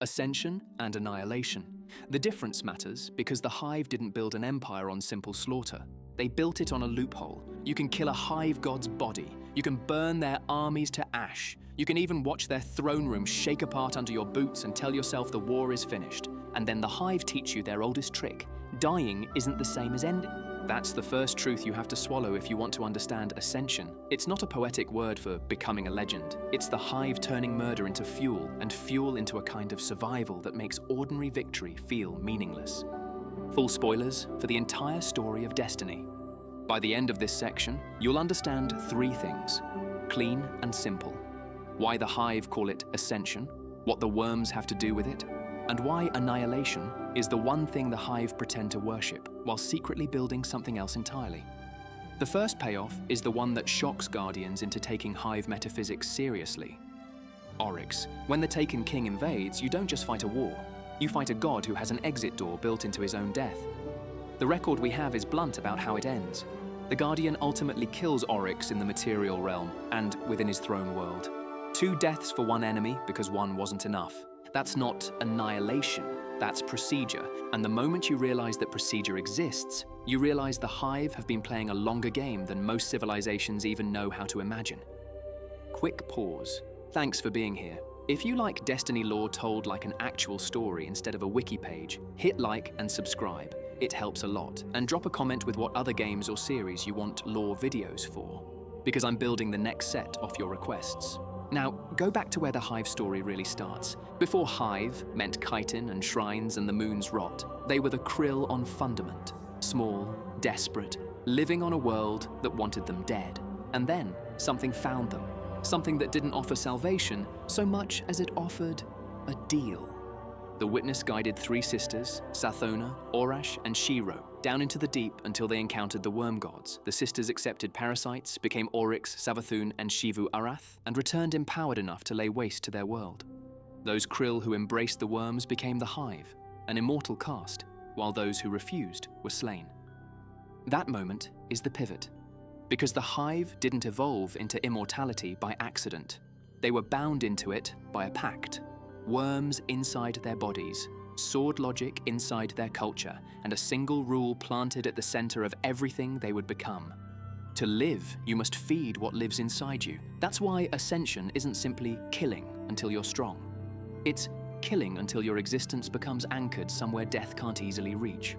Ascension and Annihilation. The difference matters because the Hive didn't build an empire on simple slaughter. They built it on a loophole. You can kill a Hive god's body. You can burn their armies to ash. You can even watch their throne room shake apart under your boots and tell yourself the war is finished. And then the Hive teach you their oldest trick. Dying isn't the same as ending. That's the first truth you have to swallow if you want to understand Ascension. It's not a poetic word for becoming a legend. It's the Hive turning murder into fuel, and fuel into a kind of survival that makes ordinary victory feel meaningless. Full spoilers for the entire story of Destiny. By the end of this section, you'll understand three things: clean and simple, why the Hive call it Ascension, what the worms have to do with it, and why Annihilation is the one thing the Hive pretend to worship, while secretly building something else entirely. The first payoff is the one that shocks Guardians into taking Hive metaphysics seriously. Oryx. When the Taken King invades, you don't just fight a war. You fight a god who has an exit door built into his own death. The record we have is blunt about how it ends. The Guardian ultimately kills Oryx in the material realm and within his throne world. 2 deaths for one enemy because one wasn't enough. That's not annihilation, that's procedure. And the moment you realize that procedure exists, you realize the Hive have been playing a longer game than most civilizations even know how to imagine. Quick pause. Thanks for being here. If you like Destiny lore told like an actual story instead of a wiki page, hit like and subscribe. It helps a lot. And drop a comment with what other games or series you want lore videos for, because I'm building the next set off your requests. Now, go back to where the Hive story really starts. Before Hive meant chitin and shrines and the moon's rot, they were the krill on Fundament. Small, desperate, living on a world that wanted them dead. And then something found them. Something that didn't offer salvation so much as it offered a deal. The Witness guided 3 sisters, Sathona, Orash, and Shiro, down into the deep until they encountered the worm gods. The sisters accepted parasites, became Oryx, Savathun, and Shivu Arath, and returned empowered enough to lay waste to their world. Those krill who embraced the worms became the Hive, an immortal caste, while those who refused were slain. That moment is the pivot, because the Hive didn't evolve into immortality by accident. They were bound into it by a pact. Worms inside their bodies, sword logic inside their culture, and a single rule planted at the center of everything they would become. To live, you must feed what lives inside you. That's why Ascension isn't simply killing until you're strong. It's killing until your existence becomes anchored somewhere death can't easily reach.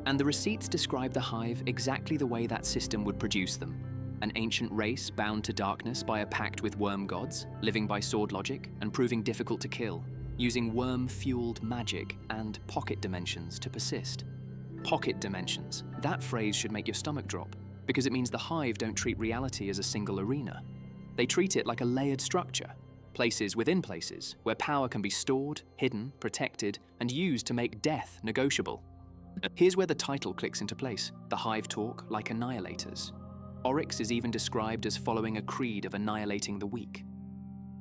And the receipts describe the Hive exactly the way that system would produce them. An ancient race bound to darkness by a pact with worm gods, living by sword logic and proving difficult to kill, using worm-fueled magic and pocket dimensions to persist. Pocket dimensions. That phrase should make your stomach drop, because it means the Hive don't treat reality as a single arena. They treat it like a layered structure, places within places, where power can be stored, hidden, protected, and used to make death negotiable. Here's where the title clicks into place. The Hive talk like annihilators. Oryx is even described as following a creed of annihilating the weak.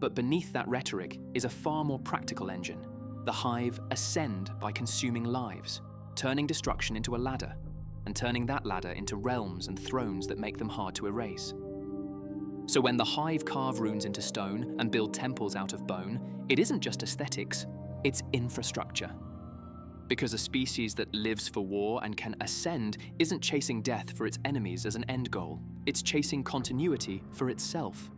But beneath that rhetoric is a far more practical engine. The Hive ascend by consuming lives, turning destruction into a ladder, and turning that ladder into realms and thrones that make them hard to erase. So when the Hive carve runes into stone and build temples out of bone, it isn't just aesthetics, it's infrastructure. Because a species that lives for war and can ascend isn't chasing death for its enemies as an end goal, it's chasing continuity for itself.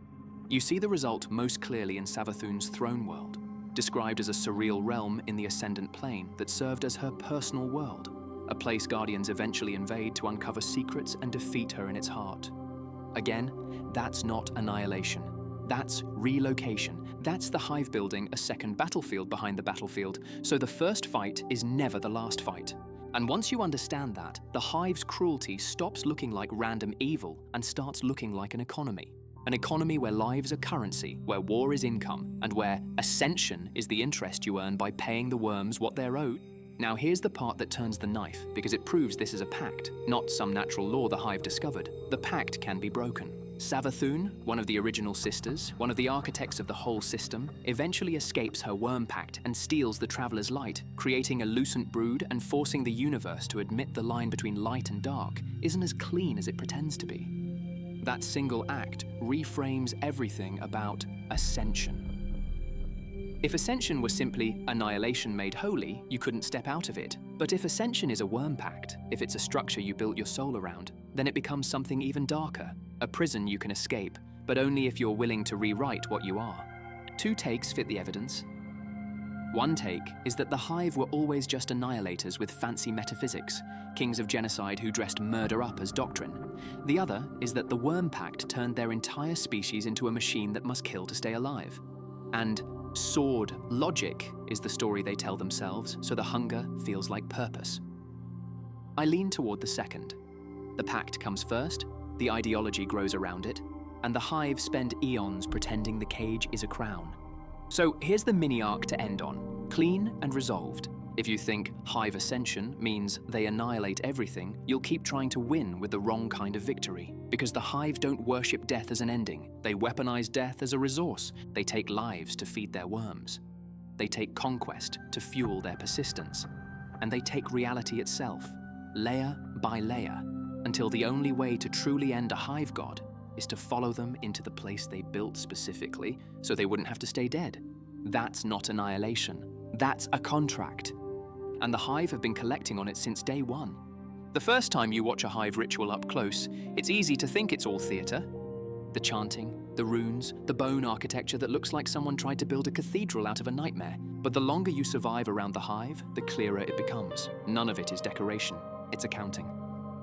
You see the result most clearly in Savathun's throne world, described as a surreal realm in the Ascendant Plane that served as her personal world, a place Guardians eventually invade to uncover secrets and defeat her in its heart. Again, that's not annihilation. That's relocation. That's the Hive building a second battlefield behind the battlefield, so the first fight is never the last fight. And once you understand that, the Hive's cruelty stops looking like random evil and starts looking like an economy. An economy where lives are currency, where war is income, and where ascension is the interest you earn by paying the worms what they're owed. Now here's the part that turns the knife, because it proves this is a pact, not some natural law the Hive discovered. The pact can be broken. Savathun, one of the original sisters, one of the architects of the whole system, eventually escapes her worm pact and steals the Traveler's light, creating a lucent brood and forcing the universe to admit the line between light and dark isn't as clean as it pretends to be. That single act reframes everything about Ascension. If Ascension were simply annihilation made holy, you couldn't step out of it. But if Ascension is a worm pact, if it's a structure you built your soul around, then it becomes something even darker, a prison you can escape, but only if you're willing to rewrite what you are. 2 takes fit the evidence. One take is that the Hive were always just annihilators with fancy metaphysics, kings of genocide who dressed murder up as doctrine. The other is that the worm pact turned their entire species into a machine that must kill to stay alive. And sword logic is the story they tell themselves, so the hunger feels like purpose. I lean toward the second. The pact comes first, the ideology grows around it, and the Hive spend eons pretending the cage is a crown. So here's the mini-arc to end on, clean and resolved. If you think Hive Ascension means they annihilate everything, you'll keep trying to win with the wrong kind of victory. Because the Hive don't worship death as an ending. They weaponize death as a resource. They take lives to feed their worms. They take conquest to fuel their persistence. And they take reality itself, layer by layer, until the only way to truly end a Hive god is to follow them into the place they built specifically so they wouldn't have to stay dead. That's not annihilation. That's a contract. And the Hive have been collecting on it since day one. The first time you watch a Hive ritual up close, it's easy to think it's all theater. The chanting, the runes, the bone architecture that looks like someone tried to build a cathedral out of a nightmare. But the longer you survive around the Hive, the clearer it becomes. None of it is decoration, it's accounting.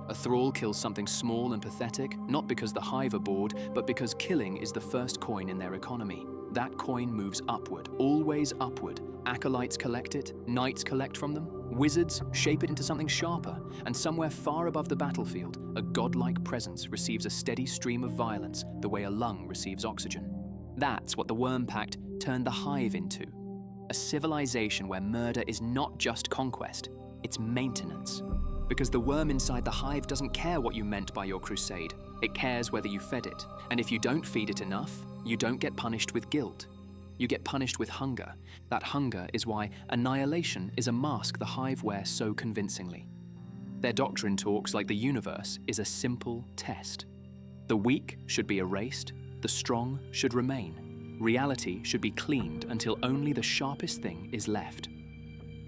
A thrall kills something small and pathetic, not because the Hive are bored, but because killing is the first coin in their economy. That coin moves upward, always upward. Acolytes collect it, knights collect from them, wizards shape it into something sharper, and somewhere far above the battlefield, a godlike presence receives a steady stream of violence the way a lung receives oxygen. That's what the Worm Pact turned the Hive into. A civilization where murder is not just conquest, it's maintenance. Because the worm inside the Hive doesn't care what you meant by your crusade. It cares whether you fed it. And if you don't feed it enough, you don't get punished with guilt. You get punished with hunger. That hunger is why annihilation is a mask the Hive wear so convincingly. Their doctrine talks like the universe is a simple test. The weak should be erased, the strong should remain. Reality should be cleaned until only the sharpest thing is left.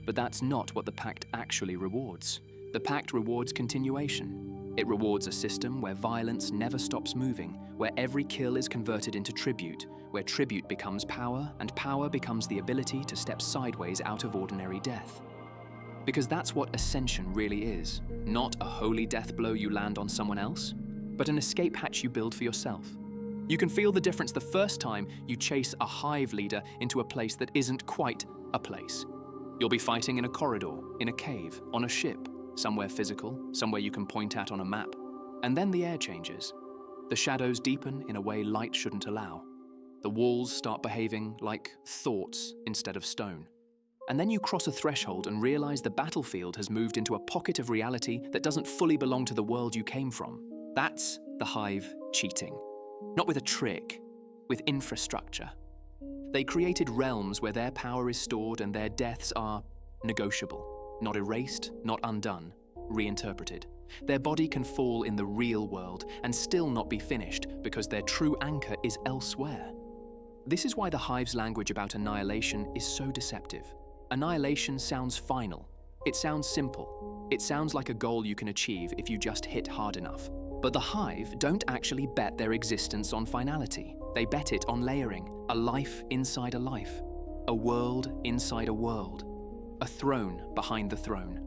But that's not what the Pact actually rewards. The Pact rewards continuation. It rewards a system where violence never stops moving, where every kill is converted into tribute, where tribute becomes power, and power becomes the ability to step sideways out of ordinary death. Because that's what Ascension really is. Not a holy death blow you land on someone else, but an escape hatch you build for yourself. You can feel the difference the first time you chase a Hive leader into a place that isn't quite a place. You'll be fighting in a corridor, in a cave, on a ship, somewhere physical, somewhere you can point at on a map. And then the air changes. The shadows deepen in a way light shouldn't allow. The walls start behaving like thoughts instead of stone. And then you cross a threshold and realize the battlefield has moved into a pocket of reality that doesn't fully belong to the world you came from. That's the Hive cheating. Not with a trick, with infrastructure. They created realms where their power is stored and their deaths are negotiable. Not erased, not undone, reinterpreted. Their body can fall in the real world and still not be finished because their true anchor is elsewhere. This is why the Hive's language about annihilation is so deceptive. Annihilation sounds final. It sounds simple. It sounds like a goal you can achieve if you just hit hard enough. But the Hive don't actually bet their existence on finality. They bet it on layering, a life inside a life, a world inside a world. A throne behind the throne.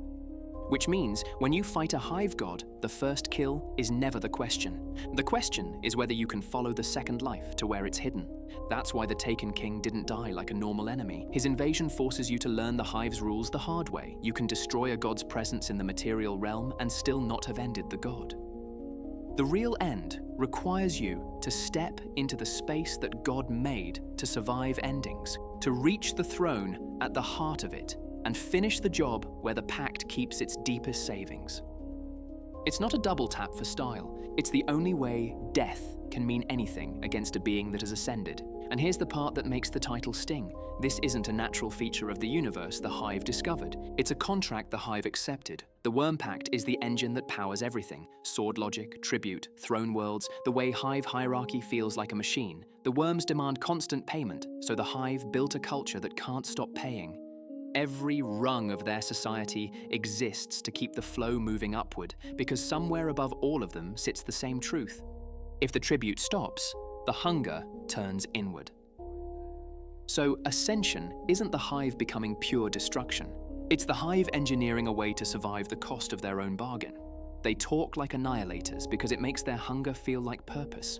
Which means when you fight a Hive god, the first kill is never the question. The question is whether you can follow the second life to where it's hidden. That's why the Taken King didn't die like a normal enemy. His invasion forces you to learn the Hive's rules the hard way. You can destroy a god's presence in the material realm and still not have ended the god. The real end requires you to step into the space that God made to survive endings, to reach the throne at the heart of it, and finish the job where the Pact keeps its deepest savings. It's not a double tap for style. It's the only way death can mean anything against a being that has ascended. And here's the part that makes the title sting. This isn't a natural feature of the universe the Hive discovered. It's a contract the Hive accepted. The Worm Pact is the engine that powers everything. Sword logic, tribute, throne worlds, the way Hive hierarchy feels like a machine. The worms demand constant payment, so the Hive built a culture that can't stop paying. Every rung of their society exists to keep the flow moving upward, because somewhere above all of them sits the same truth. If the tribute stops, the hunger turns inward. So Ascension isn't the Hive becoming pure destruction. It's the Hive engineering a way to survive the cost of their own bargain. They talk like annihilators because it makes their hunger feel like purpose.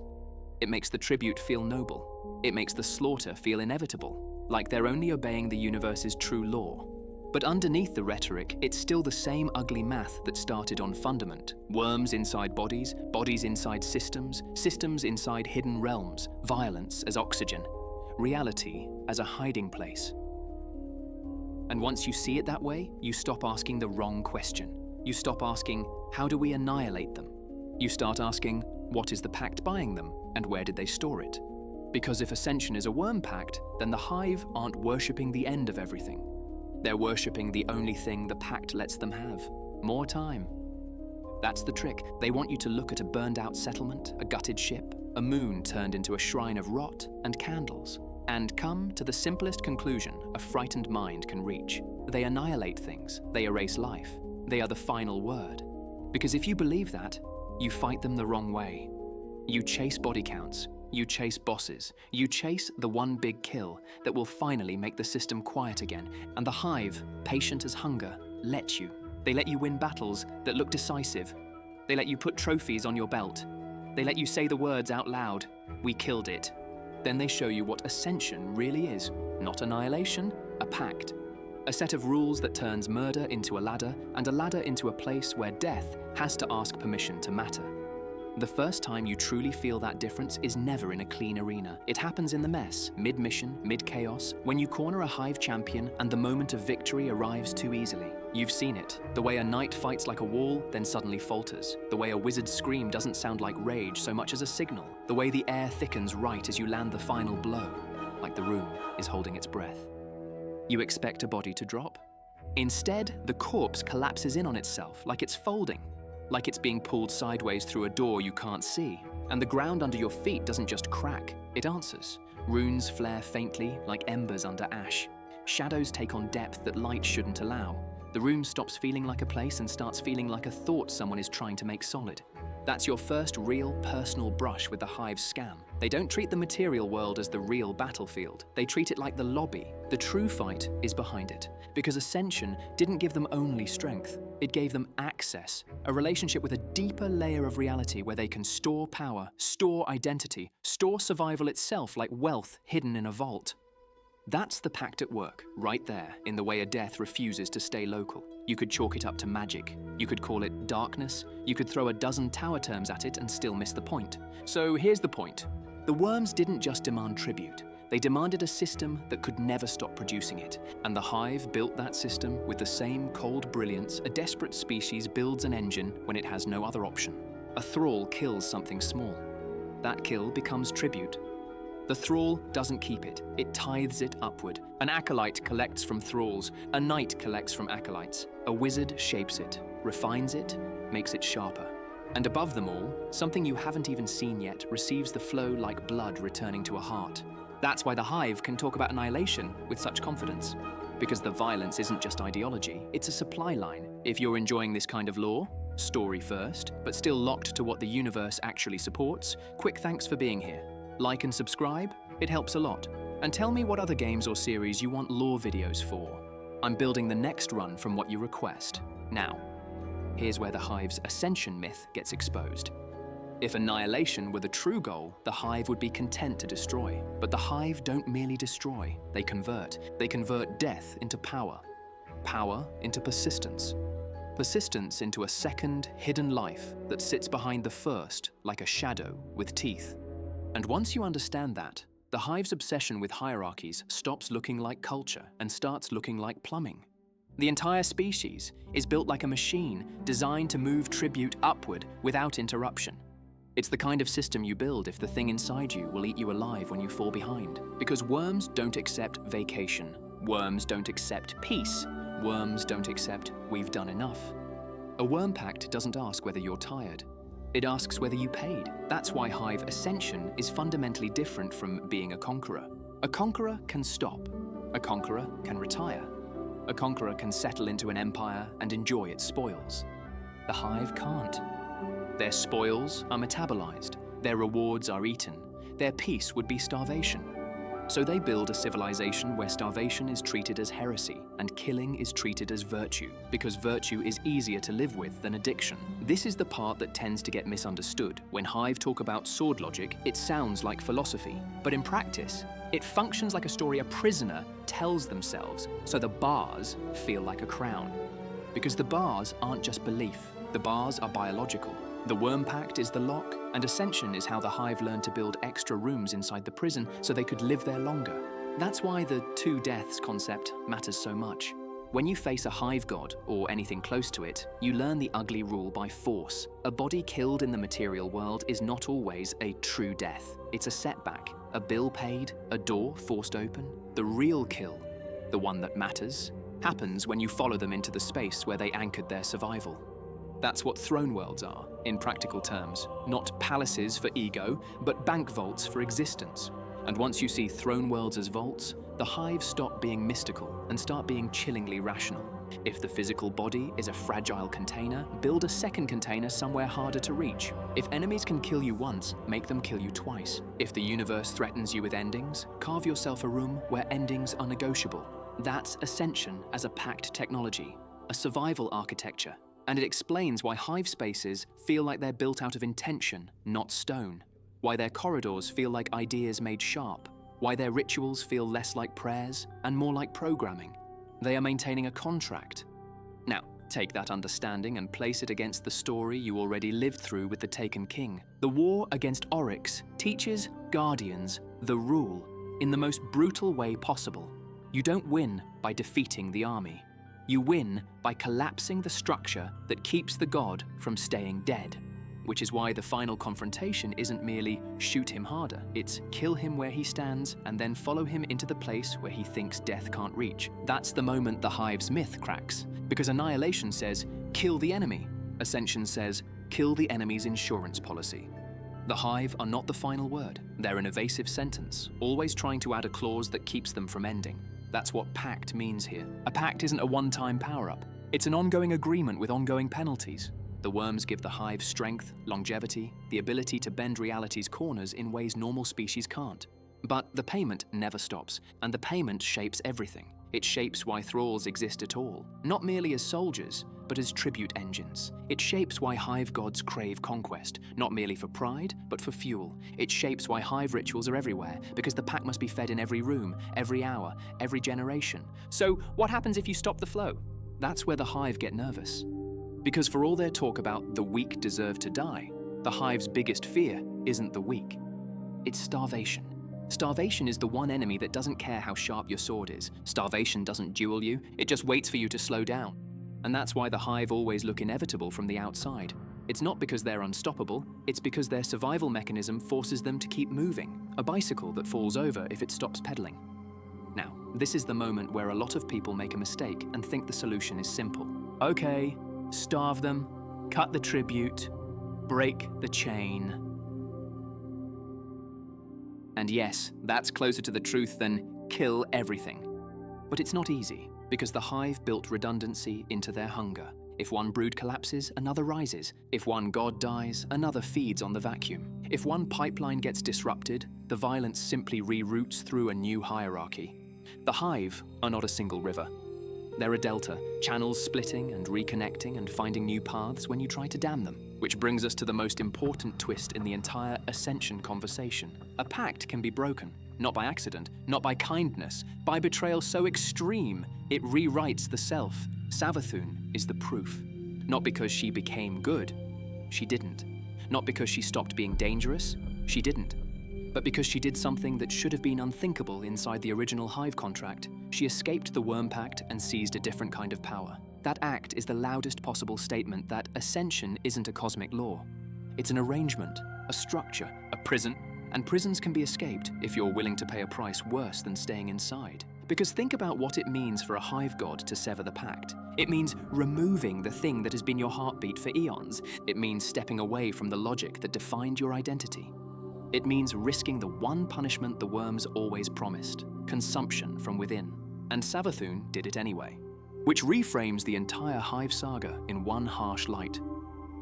It makes the tribute feel noble. It makes the slaughter feel inevitable, like they're only obeying the universe's true law. But underneath the rhetoric, it's still the same ugly math that started on Fundament. Worms inside bodies, bodies inside systems, systems inside hidden realms, violence as oxygen, reality as a hiding place. And once you see it that way, you stop asking the wrong question. You stop asking, how do we annihilate them? You start asking, what is the pact buying them, and where did they store it? Because if Ascension is a worm pact, then the Hive aren't worshipping the end of everything. They're worshipping the only thing the pact lets them have: more time. That's the trick. They want you to look at a burned-out settlement, a gutted ship, a moon turned into a shrine of rot and candles, and come to the simplest conclusion a frightened mind can reach. They annihilate things. They erase life. They are the final word. Because if you believe that, you fight them the wrong way. You chase body counts. You chase bosses. You chase the one big kill that will finally make the system quiet again. And the Hive, patient as hunger, let you. They let you win battles that look decisive. They let you put trophies on your belt. They let you say the words out loud. We killed it. Then they show you what Ascension really is. Not annihilation, a pact. A set of rules that turns murder into a ladder, and a ladder into a place where death has to ask permission to matter. The first time you truly feel that difference is never in a clean arena. It happens in the mess, mid-mission, mid-chaos, when you corner a Hive champion and the moment of victory arrives too easily. You've seen it. The way a knight fights like a wall, then suddenly falters. The way a wizard's scream doesn't sound like rage so much as a signal. The way the air thickens right as you land the final blow, like the room is holding its breath. You expect a body to drop. Instead, the corpse collapses in on itself, like it's folding. Like it's being pulled sideways through a door you can't see. And the ground under your feet doesn't just crack, it answers. Runes flare faintly, like embers under ash. Shadows take on depth that light shouldn't allow. The room stops feeling like a place and starts feeling like a thought someone is trying to make solid. That's your first real personal brush with the Hive's scam. They don't treat the material world as the real battlefield. They treat it like the lobby. The true fight is behind it. Because Ascension didn't give them only strength. It gave them access, a relationship with a deeper layer of reality where they can store power, store identity, store survival itself like wealth hidden in a vault. That's the pact at work, right there, in the way a death refuses to stay local. You could chalk it up to magic. You could call it darkness. You could throw a dozen tower terms at it and still miss the point. So here's the point. The worms didn't just demand tribute. They demanded a system that could never stop producing it. And the Hive built that system with the same cold brilliance a desperate species builds an engine when it has no other option. A thrall kills something small. That kill becomes tribute. The thrall doesn't keep it. It tithes it upward. An acolyte collects from thralls. A knight collects from acolytes. A wizard shapes it, refines it, makes it sharper. And above them all, something you haven't even seen yet receives the flow like blood returning to a heart. That's why the Hive can talk about annihilation with such confidence. Because the violence isn't just ideology, it's a supply line. If you're enjoying this kind of lore, story first, but still locked to what the universe actually supports, quick thanks for being here. Like and subscribe, it helps a lot. And tell me what other games or series you want lore videos for. I'm building the next run from what you request. Now, here's where the Hive's Ascension myth gets exposed. If annihilation were the true goal, the Hive would be content to destroy. But the Hive don't merely destroy, they convert. They convert death into power. Power into persistence. Persistence into a second, hidden life that sits behind the first like a shadow with teeth. And once you understand that, the Hive's obsession with hierarchies stops looking like culture and starts looking like plumbing. The entire species is built like a machine designed to move tribute upward without interruption. It's the kind of system you build if the thing inside you will eat you alive when you fall behind. Because worms don't accept vacation. Worms don't accept peace. Worms don't accept we've done enough. A worm pact doesn't ask whether you're tired. It asks whether you paid. That's why Hive Ascension is fundamentally different from being a conqueror. A conqueror can stop. A conqueror can retire. A conqueror can settle into an empire and enjoy its spoils. The Hive can't. Their spoils are metabolized. Their rewards are eaten. Their peace would be starvation. So they build a civilization where starvation is treated as heresy and killing is treated as virtue, because virtue is easier to live with than addiction. This is the part that tends to get misunderstood. When Hive talk about sword logic, it sounds like philosophy, but in practice, it functions like a story a prisoner tells themselves, so the bars feel like a crown. Because the bars aren't just belief, the bars are biological. The worm pact is the lock, and Ascension is how the Hive learned to build extra rooms inside the prison so they could live there longer. That's why the two deaths concept matters so much. When you face a Hive god, or anything close to it, you learn the ugly rule by force. A body killed in the material world is not always a true death. It's a setback, a bill paid, a door forced open. The real kill, the one that matters, happens when you follow them into the space where they anchored their survival. That's what throne worlds are, in practical terms. Not palaces for ego, but bank vaults for existence. And once you see throne worlds as vaults, the Hive stop being mystical and start being chillingly rational. If the physical body is a fragile container, build a second container somewhere harder to reach. If enemies can kill you once, make them kill you twice. If the universe threatens you with endings, carve yourself a room where endings are negotiable. That's Ascension as a pact technology, a survival architecture. And it explains why Hive spaces feel like they're built out of intention, not stone. Why their corridors feel like ideas made sharp. Why their rituals feel less like prayers and more like programming. They are maintaining a contract. Now, take that understanding and place it against the story you already lived through with the Taken King. The war against Oryx teaches Guardians the rule in the most brutal way possible. You don't win by defeating the army. You win by collapsing the structure that keeps the god from staying dead. Which is why the final confrontation isn't merely shoot him harder, it's kill him where he stands and then follow him into the place where he thinks death can't reach. That's the moment the Hive's myth cracks, because Annihilation says, kill the enemy. Ascension says, kill the enemy's insurance policy. The Hive are not the final word. They're an evasive sentence, always trying to add a clause that keeps them from ending. That's what pact means here. A pact isn't a one-time power-up. It's an ongoing agreement with ongoing penalties. The worms give the Hive strength, longevity, the ability to bend reality's corners in ways normal species can't. But the payment never stops, and the payment shapes everything. It shapes why thralls exist at all, not merely as soldiers, but as tribute engines. It shapes why Hive gods crave conquest, not merely for pride, but for fuel. It shapes why Hive rituals are everywhere, because the pack must be fed in every room, every hour, every generation. So what happens if you stop the flow? That's where the Hive get nervous. Because for all their talk about the weak deserve to die, the Hive's biggest fear isn't the weak. It's starvation. Starvation is the one enemy that doesn't care how sharp your sword is. Starvation doesn't duel you, it just waits for you to slow down. And that's why the Hive always look inevitable from the outside. It's not because they're unstoppable, it's because their survival mechanism forces them to keep moving. A bicycle that falls over if it stops pedaling. Now, this is the moment where a lot of people make a mistake and think the solution is simple. Okay, starve them, cut the tribute, break the chain. And yes, that's closer to the truth than kill everything. But it's not easy, because the Hive built redundancy into their hunger. If one brood collapses, another rises. If one god dies, another feeds on the vacuum. If one pipeline gets disrupted, the violence simply reroutes through a new hierarchy. The Hive are not a single river. They're a delta, channels splitting and reconnecting and finding new paths when you try to dam them. Which brings us to the most important twist in the entire Ascension conversation. A pact can be broken, not by accident, not by kindness, by betrayal so extreme it rewrites the self. Savathun is the proof. Not because she became good, she didn't. Not because she stopped being dangerous, she didn't. But because she did something that should have been unthinkable inside the original Hive contract, she escaped the Worm Pact and seized a different kind of power. That act is the loudest possible statement that Ascension isn't a cosmic law. It's an arrangement, a structure, a prison, and prisons can be escaped if you're willing to pay a price worse than staying inside. Because think about what it means for a Hive god to sever the pact. It means removing the thing that has been your heartbeat for eons. It means stepping away from the logic that defined your identity. It means risking the one punishment the worms always promised, consumption from within. And Savathun did it anyway. Which reframes the entire Hive saga in one harsh light.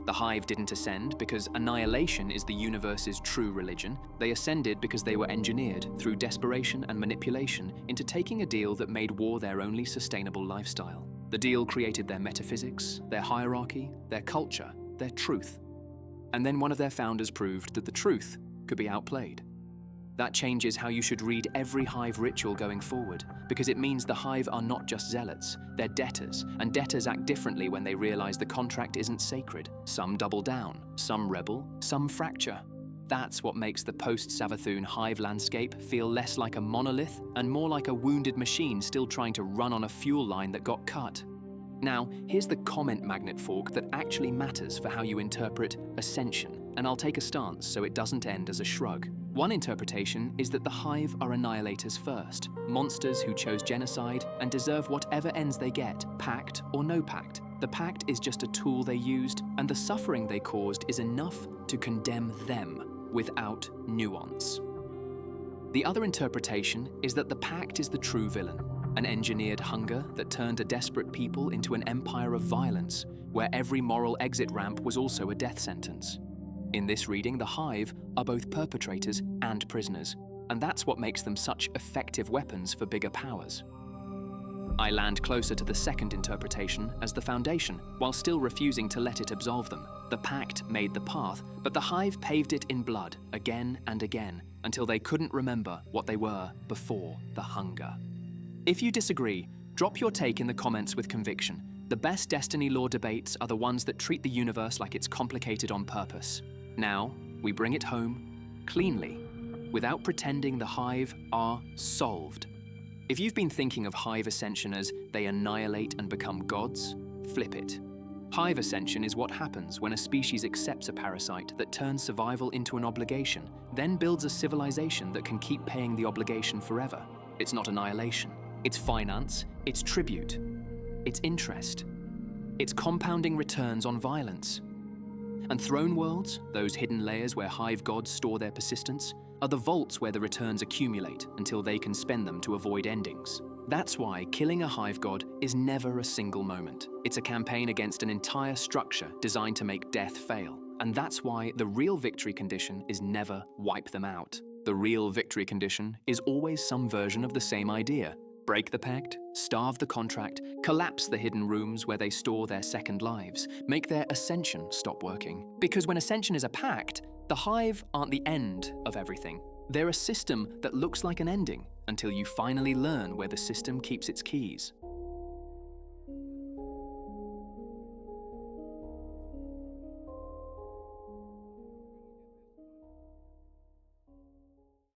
The Hive didn't ascend because annihilation is the universe's true religion. They ascended because they were engineered, through desperation and manipulation, into taking a deal that made war their only sustainable lifestyle. The deal created their metaphysics, their hierarchy, their culture, their truth. And then one of their founders proved that the truth could be outplayed. That changes how you should read every Hive ritual going forward, because it means the Hive are not just zealots, they're debtors, and debtors act differently when they realize the contract isn't sacred. Some double down, some rebel, some fracture. That's what makes the post-Savathun Hive landscape feel less like a monolith and more like a wounded machine still trying to run on a fuel line that got cut. Now, here's the comment magnet fork that actually matters for how you interpret Ascension, and I'll take a stance so it doesn't end as a shrug. One interpretation is that the Hive are annihilators first, monsters who chose genocide and deserve whatever ends they get, pact or no pact. The pact is just a tool they used, and the suffering they caused is enough to condemn them without nuance. The other interpretation is that the pact is the true villain, an engineered hunger that turned a desperate people into an empire of violence, where every moral exit ramp was also a death sentence. In this reading, the Hive are both perpetrators and prisoners, and that's what makes them such effective weapons for bigger powers. I land closer to the second interpretation as the foundation, while still refusing to let it absolve them. The pact made the path, but the Hive paved it in blood again and again, until they couldn't remember what they were before the hunger. If you disagree, drop your take in the comments with conviction. The best Destiny lore debates are the ones that treat the universe like it's complicated on purpose. Now, we bring it home, cleanly, without pretending the Hive are solved. If you've been thinking of Hive Ascension as they annihilate and become gods, flip it. Hive Ascension is what happens when a species accepts a parasite that turns survival into an obligation, then builds a civilization that can keep paying the obligation forever. It's not annihilation. It's finance, it's tribute, it's interest, it's compounding returns on violence. And throne worlds, those hidden layers where Hive gods store their persistence, are the vaults where the returns accumulate until they can spend them to avoid endings. That's why killing a Hive god is never a single moment. It's a campaign against an entire structure designed to make death fail. And that's why the real victory condition is never wipe them out. The real victory condition is always some version of the same idea. Break the pact, starve the contract, collapse the hidden rooms where they store their second lives, make their Ascension stop working. Because when Ascension is a pact, the Hive aren't the end of everything. They're a system that looks like an ending until you finally learn where the system keeps its keys.